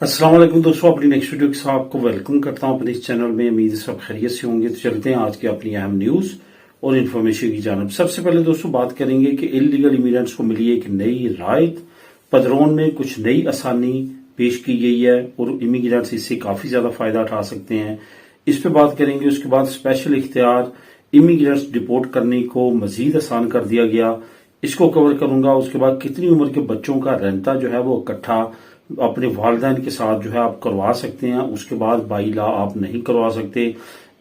अस्सलाम वालेकुम दोस्तों, अपनी नेक्स्ट वीडियो के साथ आपको वेलकम करता हूं अपने इस चैनल में। उम्मीद है सब खैरियत से होंगे। तो चलते हैं आज की अपनी अहम न्यूज और इन्फॉर्मेशन की जानब। सबसे पहले दोस्तों बात करेंगे कि इलीगल इमिग्रेंट्स को मिली एक नई राहत। पदरों में कुछ नई आसानी पेश की गई है और इमिग्रेंट्स इससे काफी ज्यादा फायदा उठा सकते हैं। इस पे बात करेंगे। उसके बाद स्पेशल इख्तियार इमिग्रेंट्स डिपोर्ट करने को मजीद आसान कर दिया गया, इसको कवर करूंगा। उसके बाद कितनी उम्र के बच्चों का रेंता जो है वो इकट्ठा अपने वालिदैन के साथ जो है आप करवा सकते हैं, उसके बाद बाई लॉ आप नहीं करवा सकते,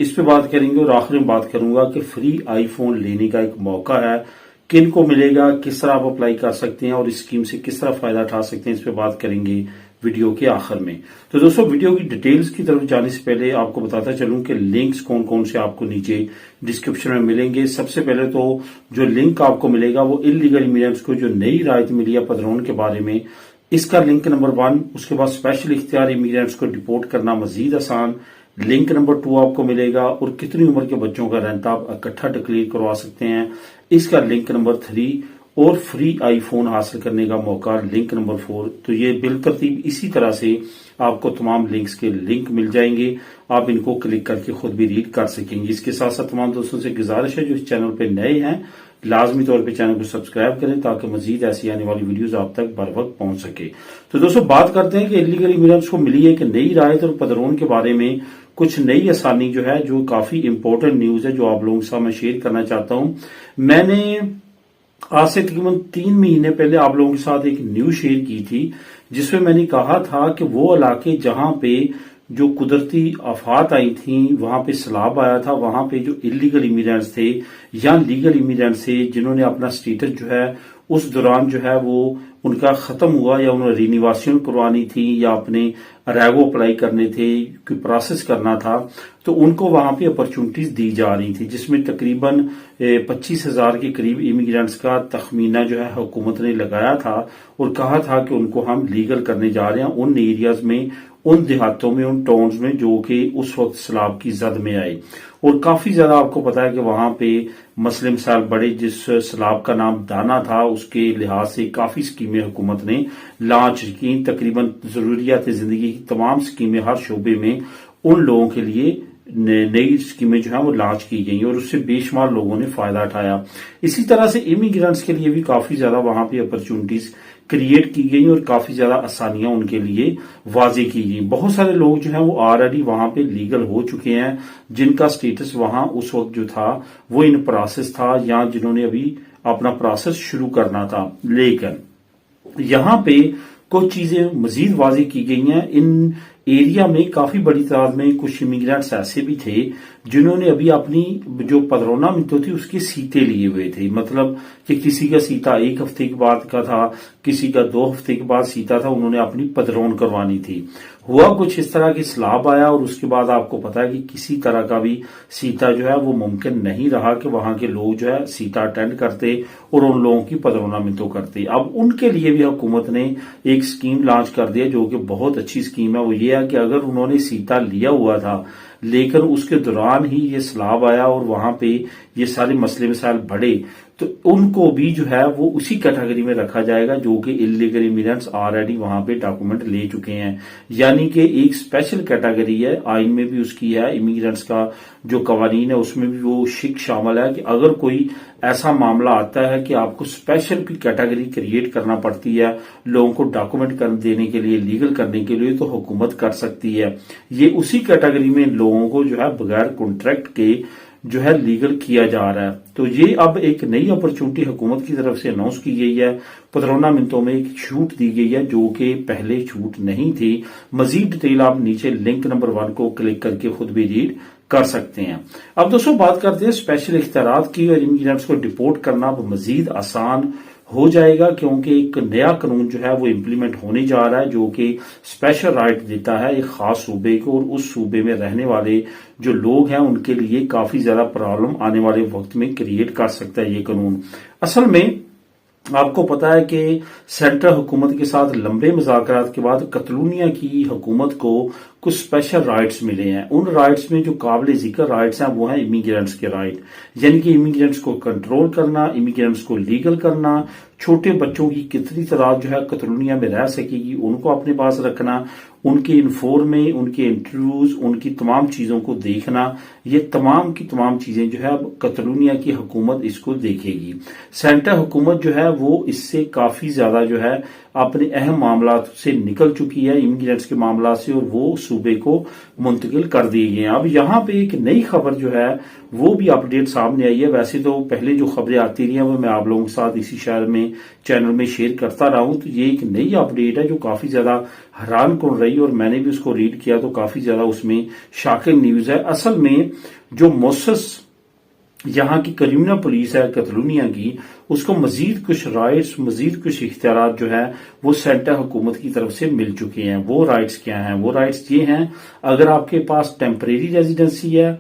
इस पे बात करेंगे। और आखिर में बात करूंगा कि फ्री आईफोन लेने का एक मौका है, किन को मिलेगा, किस तरह आप अप्लाई कर सकते हैं और इस स्कीम से किस तरह फायदा उठा सकते हैं, इस पे बात करेंगे वीडियो के आखिर में। तो दोस्तों वीडियो की डिटेल्स की तरफ जाने से पहले आपको बताता चलूं कि लिंक्स कौन कौन से आपको नीचे डिस्क्रिप्शन में मिलेंगे। सबसे पहले तो जो लिंक आपको मिलेगा वो इलीगल इमिग्रेंट्स को जो नई राहत मिली है पदरों के बारे में, इसका लिंक नंबर 1। उसके बाद स्पेशल इख्तियार इमिग्रेंट्स को डिपोर्ट करना मजीद आसान, लिंक नंबर 2 आपको मिलेगा। और कितनी उम्र के बच्चों का रेंट आप इकट्ठा डिक्लेयर करवा सकते हैं, इसका लिंक नंबर 3। और फ्री आईफोन हासिल करने का मौका, लिंक नंबर 4। तो ये बिलतरतीब इसी तरह से आपको तमाम लिंक्स के लिंक मिल जाएंगे, आप इनको क्लिक करके खुद भी रीड कर सकेंगे। इसके साथ साथ तमाम दोस्तों से गुजारिश है जो इस चैनल पे नए हैं, लाजमी तौर पे चैनल को सब्सक्राइब करें ताकि मजीद ऐसी आने वाली वीडियोस आप तक बर वक्त पहुंच सके। तो दोस्तों बात करते हैं कि इलीगल इमिग्रेंट्स को मिली एक नई राहत और पदरों के बारे में कुछ नई आसानी जो है, जो काफी इंपॉर्टेंट न्यूज है, जो आप लोगों के साथ मैं शेयर करना चाहता हूं। मैंने आज से तकरीबन 3 महीने पहले आप लोगों के साथ एक न्यूज शेयर की थी, जिसमें मैंने कहा था कि वो इलाके जहां पे जो कुदरती आफात आई थी, वहां पे सैलाब आया था, वहां पे जो इलीगल इमिग्रेंट्स थे या लीगल इमिग्रेंट्स थे जिन्होंने अपना स्टेटस जो है उस दौरान जो है वो उनका खत्म हुआ या उन्हें रिनिवासियन करवानी थी या अपने अरेगो अप्लाई करने थे, कोई प्रोसेस करना था, तो उनको वहां पे अपॉर्चुनिटीज दी जा रही थी, जिसमें तकरीबन 25,000 के करीब इमिग्रेंट्स का तखमीना जो है हुकूमत ने लगाया था और कहा था कि उनको हम लीगल करने जा रहे हैं उन एरियाज में, उन देहातों में, उन टाउन्स में जो कि उस वक्त सैलाब की जद में आए। और काफी ज्यादा आपको पता है कि वहां पे मसले मसाइल बड़े, जिस सैलाब का नाम दाना था उसके लिहाज से काफी स्कीमें हुकूमत ने लॉन्च की। तकरीबन जरूरियात जिंदगी की तमाम स्कीमें हर शोबे में उन लोगों के लिए नई स्कीमें जो है वो लॉन्च की गई और उससे बेशुमार लोगों ने फायदा उठाया। इसी तरह से इमिग्रेंट्स के लिए भी काफी ज्यादा वहां पे अपॉर्चुनिटीज क्रिएट की गई और काफी ज्यादा आसानियां उनके लिए वाजे की गई। बहुत सारे लोग जो हैं वो ऑलरेडी वहां पे लीगल हो चुके हैं, जिनका स्टेटस वहां उस वक्त जो था वो इन प्रोसेस था या जिन्होंने अभी अपना प्रोसेस शुरू करना था। लेकिन यहां पे कुछ चीजें मजीद वाजे की गई हैं। इन एरिया में काफी बड़ी तादाद में कुछ इमिग्रेंट्स ऐसे भी थे जिन्होंने अभी अपनी जो पदरोना मित्रों थी उसके सीते लिए हुए थे। मतलब कि किसी का सीता 1 हफ्ते के बाद का था, किसी का 2 हफ्ते के बाद सीता था, उन्होंने अपनी पदरोन करवानी थी। हुआ कुछ इस तरह की सैलाब आया और उसके बाद आपको पता है कि किसी तरह का भी सीता जो है वो मुमकिन नहीं रहा कि वहां के लोग जो है सीता अटेंड करते और उन लोगों की पदरोना मित्रों करते। अब उनके लिए भी हुकूमत ने एक स्कीम लॉन्च कर दिया जो कि बहुत अच्छी स्कीम है। वो ये है कि अगर उन्होंने सीता लिया हुआ था लेकिन उसके दौरान ही ये सैलाब आया और वहां पे ये सारे मसले मसाइल बढ़े, तो उनको भी जो है वो उसी कैटेगरी में रखा जाएगा जो कि इलीगल इमिग्रेंट्स ऑलरेडी वहां पे डॉक्यूमेंट ले चुके हैं। यानी कि एक स्पेशल कैटेगरी है, आइन में भी उसकी है, इमिग्रेंट्स का जो कवानीन है उसमें भी वो शिक शामिल है कि अगर कोई ऐसा मामला आता है कि आपको स्पेशल की कैटेगरी क्रिएट करना पड़ती है लोगों को डॉक्यूमेंट कर देने के लिए, लीगल करने के लिए, तो हुकूमत कर सकती है। ये उसी कैटेगरी में लोगों को जो है बगैर कॉन्ट्रैक्ट के जो है लीगल किया जा रहा है। तो ये अब एक नई अपॉर्चुनिटी हुकूमत की तरफ से अनाउंस की गई है। पदरोना मिनटों में एक छूट दी गई है जो कि पहले छूट नहीं थी। मजीद डिटेल आप नीचे लिंक नंबर 1 को क्लिक करके खुद भी रीड कर सकते हैं। अब दोस्तों बात करते हैं स्पेशल इख्तियारात की और इमिग्रेंट्स को डिपोर्ट करना अब मजीद आसान हो जाएगा क्योंकि एक नया कानून जो है वो इम्प्लीमेंट होने जा रहा है जो कि स्पेशल राइट देता है एक खास सूबे को, और उस सूबे में रहने वाले जो लोग हैं उनके लिए काफी ज्यादा प्रॉब्लम आने वाले वक्त में क्रिएट कर सकता है ये कानून। असल में आपको पता है कि सेंट्रल हुकूमत के साथ लंबे मुज़ाकरात के बाद कतलूनिया की हुकूमत को कुछ स्पेशल राइट्स मिले हैं। उन राइट्स में जो काबिल जिक्र राइट्स हैं वो हैं इमिग्रेंट्स के राइट, यानी कि इमिग्रेंट्स को कंट्रोल करना, इमिग्रेंट्स को लीगल करना, छोटे बच्चों की कितनी तादाद जो है कतलोनिया में रह सकेगी उनको अपने पास रखना, उनके इन्फॉर्मे, उनके इंटरव्यूज, उनकी तमाम चीजों को देखना, ये तमाम की तमाम चीजें जो है अब कतलोनिया की हुकूमत इसको देखेगी। सेंटर हुकूमत जो है वो इससे काफी ज्यादा जो है अपने अहम मामला से निकल चुकी है, इमिग्रेंट्स के मामला से, और वो सूबे को मुंतकिल कर दिए गए हैं। अब यहाँ पे एक नई खबर जो है वो भी अपडेट सामने आई है। वैसे तो पहले जो खबरें आती रही हैं वो मैं आप लोगों के साथ इसी शहर में चैनल में शेयर करता रहा हूं, तो ये एक नई अपडेट है जो काफी ज्यादा हैरान कर रही, और मैंने भी उसको रीड किया तो काफी ज्यादा उसमें शॉकिंग न्यूज है। असल में जो मोसेस यहाँ की क्रिमिनल पुलिस है कतलोनिया की, उसको मजीद कुछ राइट्स, मजीद कुछ इख्तियार जो है वो सेंटर हुकूमत की तरफ से मिल चुके हैं। वो राइट्स क्या हैं? वो राइट्स ये हैं, अगर आपके पास टेम्परेरी रेजिडेंसी है,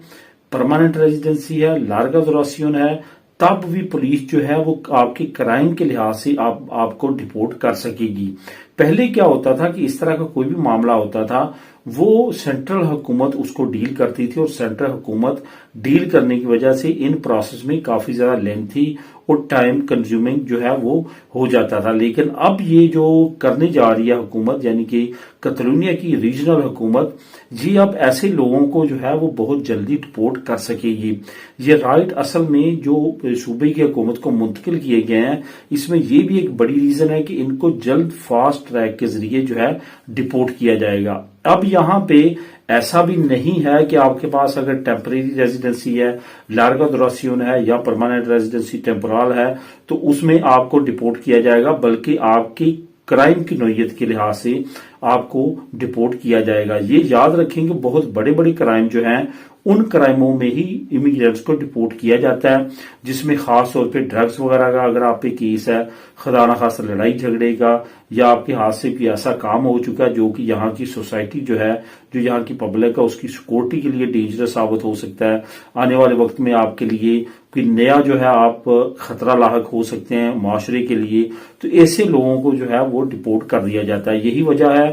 परमानेंट रेजिडेंसी है, लार्गा दुरासियन है, तब भी पुलिस जो है वो आपके क्राइम के लिहाज से आपको डिपोर्ट कर सकेगी। पहले क्या होता था कि इस तरह का कोई भी मामला होता था वो सेंट्रल हुकूमत उसको डील करती थी, और सेंट्रल हुकूमत डील करने की वजह से इन प्रोसेस में काफी ज्यादा लेंथी और टाइम कंज्यूमिंग जो है वो हो जाता था। लेकिन अब ये जो करने जा रही है हुकूमत, यानी कि कतलोनिया की रीजनल हुकूमत, जी अब ऐसे लोगों को जो है वो बहुत जल्दी डिपोर्ट कर सकेगी। ये राइट असल में जो सूबे की हुकूमत को मुंतकिल किए गए हैं, इसमें ये भी एक बड़ी रीजन है कि इनको जल्द फास्ट ट्रैक के जरिए जो है डिपोर्ट किया जाएगा। अब यहाँ पे ऐसा भी नहीं है कि आपके पास अगर टेम्परेरी रेजिडेंसी है, लार्गा दुरासियन है या परमानेंट रेजिडेंसी टेम्पोरल है तो उसमें आपको डिपोर्ट किया जाएगा, बल्कि आपकी क्राइम की नोयत के लिहाज से आपको डिपोर्ट किया जाएगा। ये याद रखें कि बहुत बड़े बड़े क्राइम जो हैं उन क्राइमों में ही इमिग्रेंट्स को डिपोर्ट किया जाता है, जिसमें खास तौर पे ड्रग्स वगैरह का अगर आप पे केस है, खुदा ना खास्ता लड़ाई झगड़े का, या आपके हाथ से कोई ऐसा काम हो चुका है जो कि यहाँ की सोसाइटी जो है, जो यहाँ की पब्लिक है, उसकी सिक्योरिटी के लिए डेंजरस साबित हो सकता है। आने वाले वक्त में आपके लिए कोई नया जो है आप खतरा लाहक हो सकते हैं माशरे के लिए, तो ऐसे लोगों को जो है वो डिपोर्ट कर दिया जाता है। यही वजह है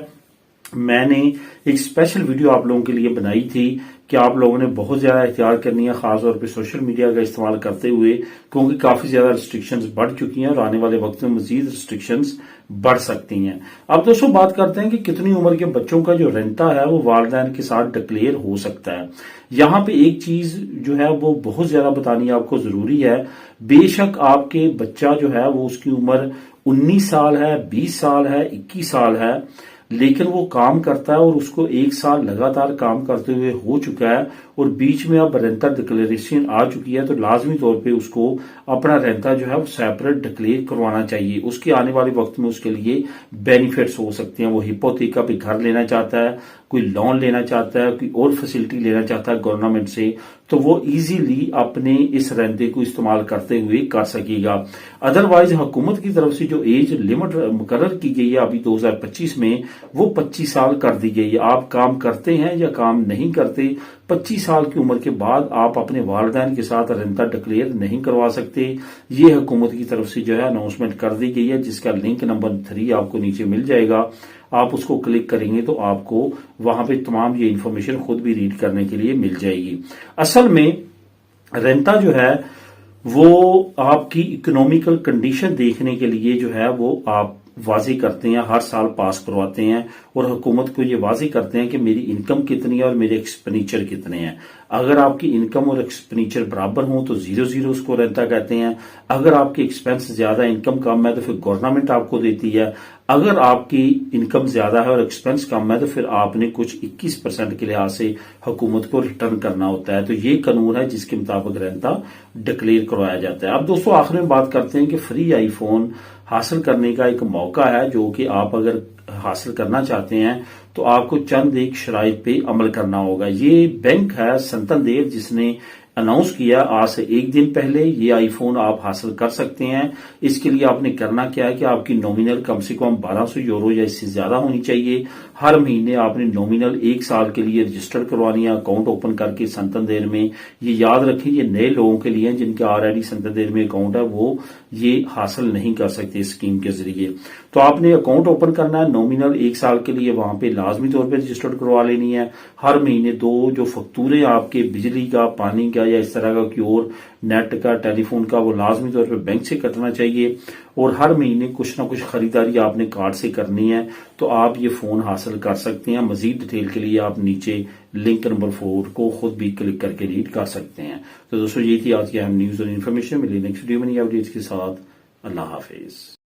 मैंने एक स्पेशल वीडियो आप लोगों के लिए बनाई थी कि आप लोगों ने बहुत ज्यादा एहतियात करनी है, खासतौर पे सोशल मीडिया का इस्तेमाल करते हुए, क्योंकि काफी ज्यादा रिस्ट्रिक्शंस बढ़ चुकी हैं और आने वाले वक्त में मजीद रिस्ट्रिक्शंस बढ़ सकती हैं। अब दोस्तों बात करते हैं कि कितनी उम्र के बच्चों का जो रेंटा है वो वालिदैन के साथ डिक्लेयर हो सकता है। यहाँ पे एक चीज जो है वो बहुत ज्यादा बतानी आपको जरूरी है। बेशक आपके बच्चा जो है वो उसकी उम्र 19 साल है, 20 साल है, 21 साल है, लेकिन वो काम करता है और उसको 1 साल लगातार काम करते हुए हो चुका है और बीच में अब रेंटर डिक्लेरेशन आ चुकी है, तो लाजमी तौर पे उसको अपना रेंटा जो है वो सेपरेट डिक्लेयर करवाना चाहिए। उसके आने वाले वक्त में उसके लिए बेनिफिट्स हो सकते हैं। वो हिपोथेक का भी घर लेना चाहता है, कोई लोन लेना चाहता है, कोई और फैसिलिटी लेना चाहता है गवर्नमेंट से, तो वो इजीली अपने इस रेंटे को इस्तेमाल करते हुए कर सकेगा। अदरवाइज हुकूमत की तरफ से जो एज लिमिट मुकर्रर की गई है अभी 2025 में, वो 25 साल कर दी गई है। आप काम करते हैं या काम नहीं करते, 25 साल की उम्र के बाद आप अपने वालिदैन के साथ रेंटा डिक्लेयर नहीं करवा सकते। ये हुकूमत की तरफ से जो है अनाउंसमेंट कर दी गई है, जिसका लिंक नंबर 3 आपको नीचे मिल जाएगा। आप उसको क्लिक करेंगे तो आपको वहां पे तमाम ये इन्फॉर्मेशन खुद भी रीड करने के लिए मिल जाएगी। असल में रेंटा जो है वो आपकी इकोनॉमिकल कंडीशन देखने के लिए जो है वो आप वाज़ेह करते हैं, हर साल पास करवाते हैं और हुकूमत को ये वाज़ेह करते हैं कि मेरी इनकम कितनी है और मेरे एक्सपेंडिचर कितने हैं। अगर आपकी इनकम और एक्सपेंडिचर बराबर हो तो 0-0 उसको रेंटा कहते हैं। अगर आपकी एक्सपेंस ज्यादा इनकम कम है तो फिर गवर्नमेंट आपको देती है। अगर आपकी इनकम ज्यादा है और एक्सपेंस कम है तो फिर आपने कुछ 21% के लिहाज से हुकूमत को रिटर्न करना होता है। तो ये कानून है जिसके मुताबिक रेंटा डिक्लेयर करवाया जाता है। अब दोस्तों आखिर में बात करते हैं कि फ्री आईफोन हासिल करने का एक मौका है, जो कि आप अगर हासिल करना चाहते हैं तो आपको चंद एक शराइत पे अमल करना होगा। ये बैंक है संतंदेर जिसने अनाउंस किया आज से 1 दिन पहले ये आईफोन आप हासिल कर सकते हैं। इसके लिए आपने करना क्या है कि आपकी नॉमिनल कम से कम 1200 यूरो या इससे ज्यादा होनी चाहिए। हर महीने आपने नॉमिनल 1 साल के लिए रजिस्टर करवानी है अकाउंट ओपन करके संतंदेर में। ये याद रखें ये नए लोगों के लिए जिनके ऑलरेडी संतंदेर में अकाउंट है वो ये हासिल नहीं कर सकते स्कीम के जरिए। تو آپ نے اکاؤنٹ اوپن کرنا ہے نومینل 1 سال کے لیے، وہاں پہ لازمی طور پہ رجسٹرڈ کروا لینی ہے۔ ہر مہینے 2 جو فکتورے آپ کے بجلی کا، پانی کا یا اس طرح کا کوئی اور نیٹ کا، ٹیلی فون کا، وہ لازمی طور پہ بینک سے کٹنا چاہیے، اور ہر مہینے کچھ نہ کچھ خریداری آپ نے کارڈ سے کرنی ہے، تو آپ یہ فون حاصل کر سکتے ہیں۔ مزید ڈیٹیل کے لیے آپ نیچے لنک نمبر 4 کو خود بھی کلک کر کے ریڈ کر سکتے ہیں۔ تو دوستو یہ تھی آج کی اہم نیوز اور انفارمیشن، ملی نیکسٹ ویڈیو میں نئی اپڈیٹس کے ساتھ۔ اللہ حافظ۔